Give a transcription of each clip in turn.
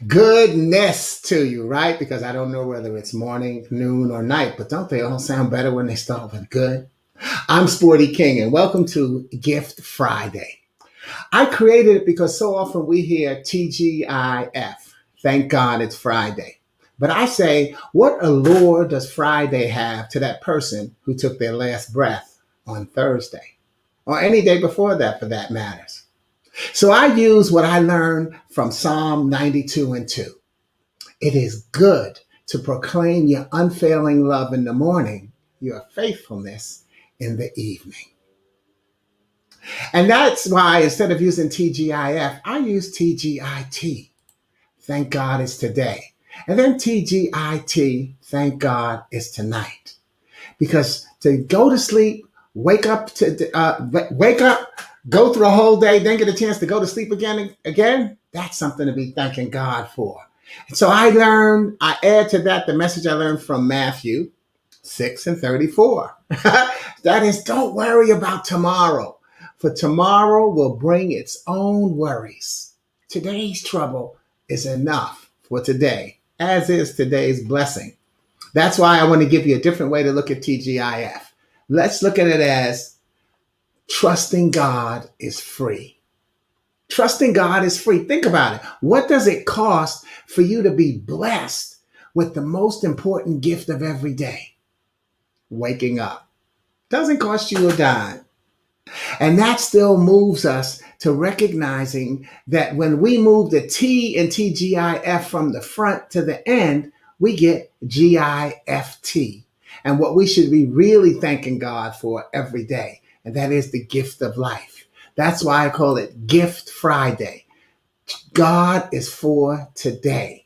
Goodness to you, right? Because I don't know whether it's morning, noon, or night, but don't they all sound better when they start with good? I'm Sporty King, and welcome to Gift Friday. I created it because so often we hear TGIF. Thank God it's Friday. But I say, what allure does Friday have to that person who took their last breath on Thursday? Or any day before that, for that matters. So I use what I learned from Psalm 92 and 2. It is good to proclaim your unfailing love in the morning, your faithfulness in the evening. And that's why instead of using TGIF, I use TGIT. Thank God it's today. And then TGIT, thank God it's tonight. Because to go to sleep, wake up, go through a whole day, then get a chance to go to sleep again, that's something to be thanking God for. And so I add to that the message I learned from Matthew 6 and 34. That is, don't worry about tomorrow, for tomorrow will bring its own worries. Today's trouble is enough for today, as is today's blessing. That's why I want to give you a different way to look at TGIF. Let's look at it as trusting God is free. Trusting God is free. Think about it. What does it cost for you to be blessed with the most important gift of every day? Waking up. Doesn't cost you a dime. And that still moves us to recognizing that when we move the T in TGIF from the front to the end, we get GIFT. And what we should be really thanking God for every day. And that is the gift of life. That's why I call it Gift Friday. God is for today.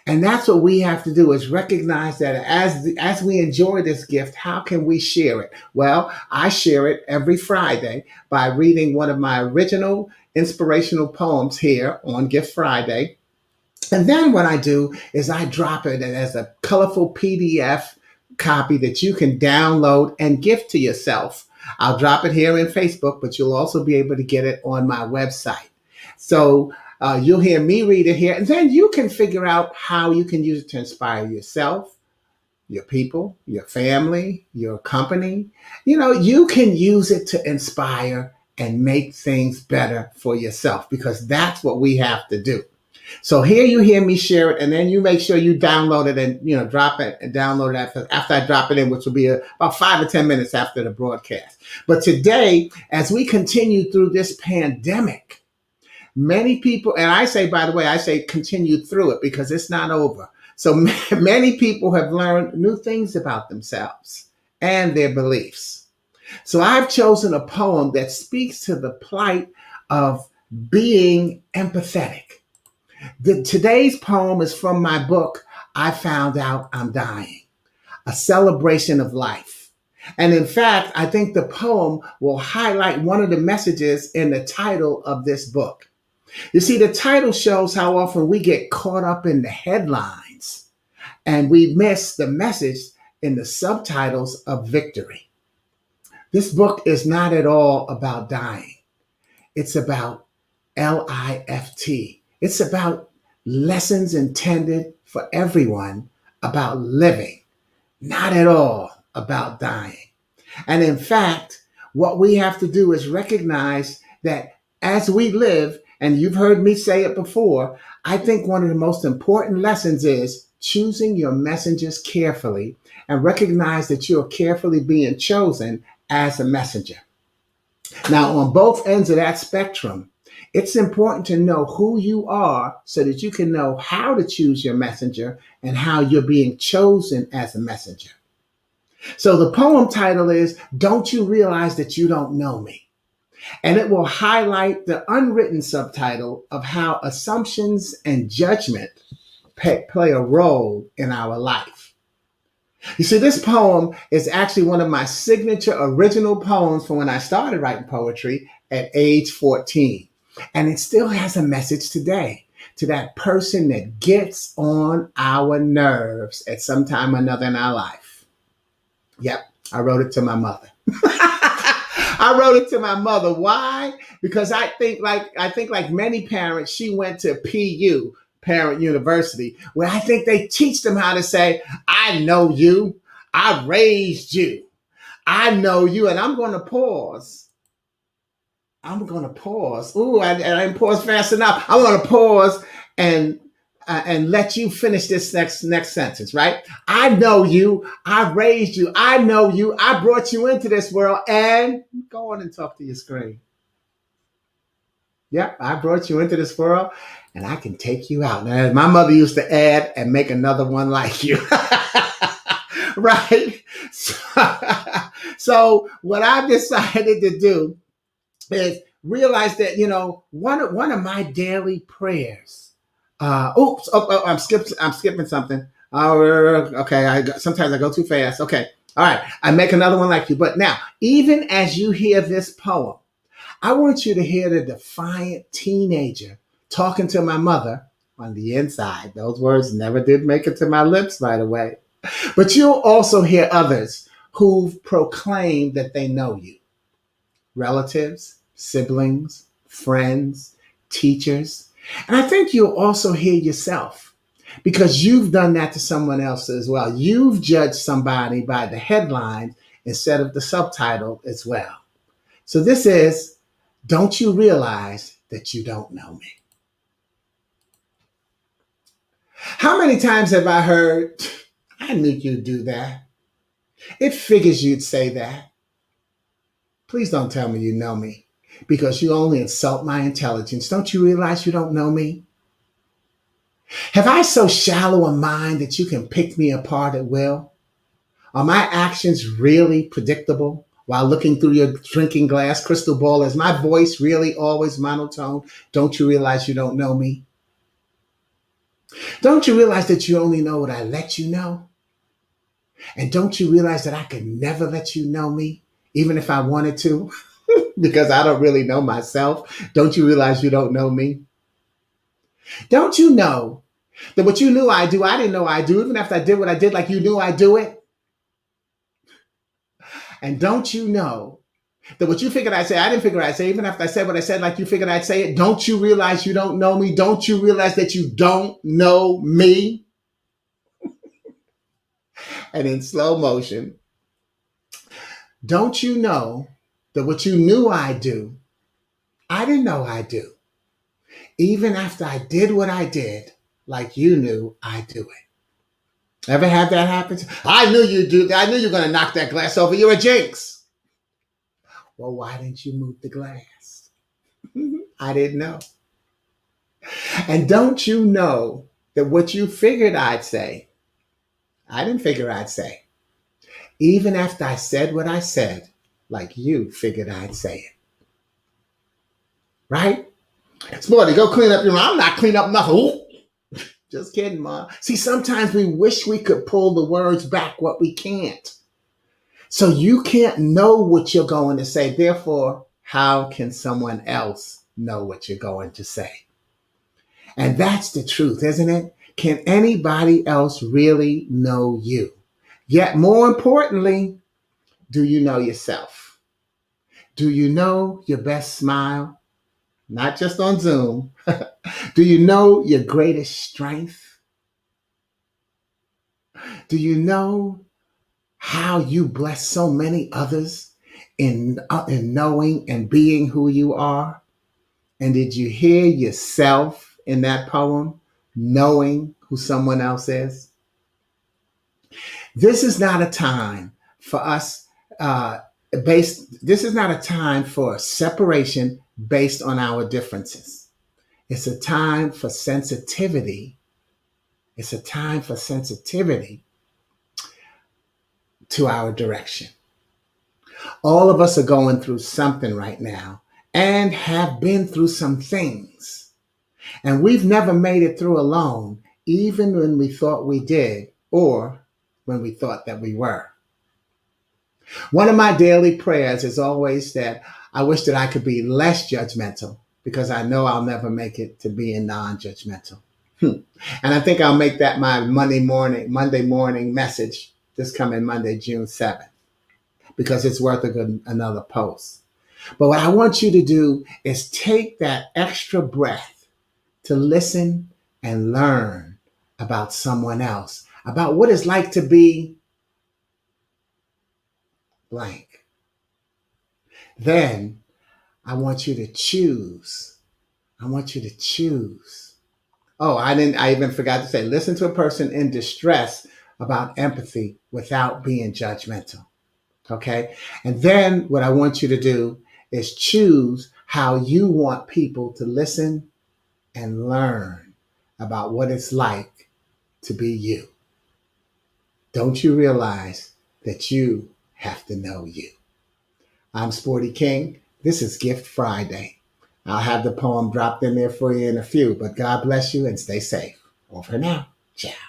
And that's what we have to do is recognize that as we enjoy this gift, how can we share it? Well, I share it every Friday by reading one of my original inspirational poems here on Gift Friday. And then what I do is I drop it as a colorful PDF copy that you can download and gift to yourself. I'll drop it here in Facebook, but you'll also be able to get it on my website. So you'll hear me read it here, and then you can figure out how you can use it to inspire yourself, your people, your family, your company. You can use it to inspire and make things better for yourself because that's what we have to do. So here you hear me share it, and then you make sure you download it and drop it and download it after I drop it in, which will be about 5 or 10 minutes after the broadcast. But today, as we continue through this pandemic, many people, and I say, by the way, I say continue through it because it's not over. So many people have learned new things about themselves and their beliefs. So I've chosen a poem that speaks to the plight of being empathetic. Today's poem is from my book, I Found Out I'm Dying, a celebration of life. And in fact, I think the poem will highlight one of the messages in the title of this book. You see, the title shows how often we get caught up in the headlines and we miss the message in the subtitles of victory. This book is not at all about dying. It's about LIFT. It's about lessons intended for everyone about living, not at all about dying. And in fact, what we have to do is recognize that as we live, and you've heard me say it before, I think one of the most important lessons is choosing your messengers carefully and recognize that you're carefully being chosen as a messenger. Now, on both ends of that spectrum, it's important to know who you are so that you can know how to choose your messenger and how you're being chosen as a messenger. So the poem title is Don't You Realize That You Don't Know Me? And it will highlight the unwritten subtitle of how assumptions and judgment play a role in our life. You see, this poem is actually one of my signature original poems from when I started writing poetry at age 14. And it still has a message today to that person that gets on our nerves at some time or another in our life. Yep, I wrote it to my mother. I wrote it to my mother. Why? Because I think like many parents, she went to PU, Parent University, where I think they teach them how to say, I know you, I raised you, I know you, and I'm going to pause. I'm going to pause. Ooh, I didn't pause fast enough. I'm going to pause and let you finish this next sentence, right? I know you. I raised you. I know you. I brought you into this world. And go on and talk to your screen. Yep, I brought you into this world, and I can take you out. Now, my mother used to add and make another one like you. Right? So what I've decided to do is realize that, one of my daily prayers. I'm skipping something. Oh, okay. Sometimes I go too fast. Okay, all right. I make another one like you. But now, even as you hear this poem, I want you to hear the defiant teenager talking to my mother on the inside. Those words never did make it to my lips right away. But you'll also hear others who've proclaimed that they know you: relatives, siblings, friends, teachers. And I think you'll also hear yourself, because you've done that to someone else as well. You've judged somebody by the headline instead of the subtitle as well. So this is, don't you realize that you don't know me? How many times have I heard, I knew you'd do that. It figures you'd say that. Please don't tell me you know me, because you only insult my intelligence. Don't you realize you don't know me? Have I so shallow a mind that you can pick me apart at will? Are my actions really predictable? While looking through your drinking glass crystal ball, is my voice really always monotone? Don't you realize you don't know me? Don't you realize that you only know what I let you know? And don't you realize that I could never let you know me, even if I wanted to, because I don't really know myself? Don't you realize you don't know me? Don't you know that what you knew I do, I didn't know I do, even after I did what I did, like you knew I do it? And don't you know that what you figured I'd say, I didn't figure I'd say, even after I said what I said, like you figured I'd say it? Don't you realize you don't know me? Don't you realize that you don't know me? And in slow motion, don't you know that what you knew I do, I didn't know I do, even after I did what I did, like you knew I do it? Ever had that happen? I knew you'd do that. I knew you were going to knock that glass over. You're a jinx. Well, why didn't you move the glass? I didn't know. And don't you know that what you figured I'd say, I didn't figure I'd say, even after I said what I said, like you figured I'd say it. Right? Sporty, go clean up your room. I'm not cleaning up nothing. Ooh. Just kidding, Mom. See, sometimes we wish we could pull the words back, what we can't. So you can't know what you're going to say. Therefore, how can someone else know what you're going to say? And that's the truth, isn't it? Can anybody else really know you? Yet more importantly, do you know yourself? Do you know your best smile? Not just on Zoom. Do you know your greatest strength? Do you know how you bless so many others in knowing and being who you are? And did you hear yourself in that poem, knowing who someone else is? This is not a time for us this is not a time for separation based on our differences. It's a time for sensitivity. It's a time for sensitivity to our direction. All of us are going through something right now and have been through some things. And we've never made it through alone, even when we thought we did or when we thought that we were. One of my daily prayers is always that I wish that I could be less judgmental, because I know I'll never make it to being non-judgmental. And I think I'll make that my Monday morning message this coming Monday, June 7th, because it's worth another post. But what I want you to do is take that extra breath to listen and learn about someone else, about what it's like to be blank. Then I want you to choose. I want you to choose. Oh, I even forgot to say, listen to a person in distress about empathy without being judgmental. Okay. And then what I want you to do is choose how you want people to listen and learn about what it's like to be you. Don't you realize that you have to know you? I'm Sporty King. This is Gift Friday. I'll have the poem dropped in there for you in a few, but God bless you and stay safe. Over now. Ciao.